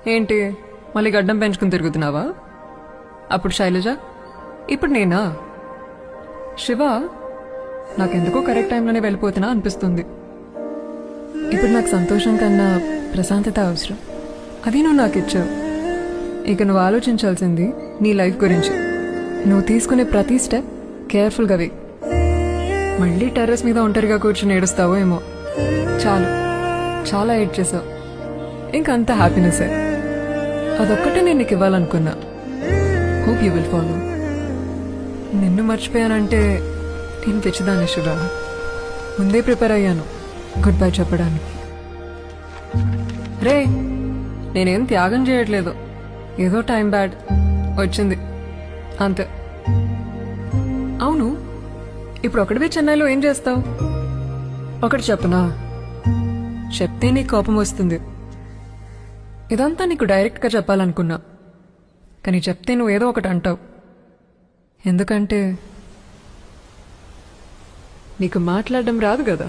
ఏంటి మళ్ళీ గడ్డం పెంచుకుని తిరుగుతున్నావా? అప్పుడు శైలజ, ఇప్పుడు నేనా? శివ, నాకెందుకో కరెక్ట్ టైంలోనే వెళ్ళిపోతున్నా అనిపిస్తుంది. ఇప్పుడు నాకు సంతోషం కన్నా ప్రశాంతత అవసరం. అది నువ్వు నాకు ఇచ్చావు. ఇక నువ్వు ఆలోచించాల్సింది నీ లైఫ్ గురించి. నువ్వు తీసుకునే ప్రతి స్టెప్ కేర్ఫుల్గా వే. మళ్ళీ టెర్రస్ మీద ఒంటరిగా కూర్చుని ఏడుస్తావో ఏమో. చాలు, చాలా ఏడ్ చేసావు. ఇంకంత హ్యాపీనెస్. అదొక్కటే నేను నీకు ఇవ్వాలనుకున్నా. Hope you will follow. నిన్ను మర్చిపోయానంటే నేను తెచ్చిదాన్ని శివ. ముందే ప్రిపేర్ అయ్యాను గుడ్ బై చెప్పడానికి. రే, నేనేం త్యాగం చేయట్లేదు. ఏదో టైం బ్యాడ్ వచ్చింది అంతే. అవును, ఇప్పుడు ఒకటివే చెన్నైలో ఏం చేస్తావు? ఒకటి చెప్పనా? చెప్తే నీకు కోపం వస్తుంది. ఇదంతా నీకు డైరెక్ట్గా చెప్పాలనుకున్నా, కానీ చెప్తే నువ్వు ఏదో ఒకటి అంటావు. ఎందుకంటే నీకు మాట్లాడడం రాదు కదా.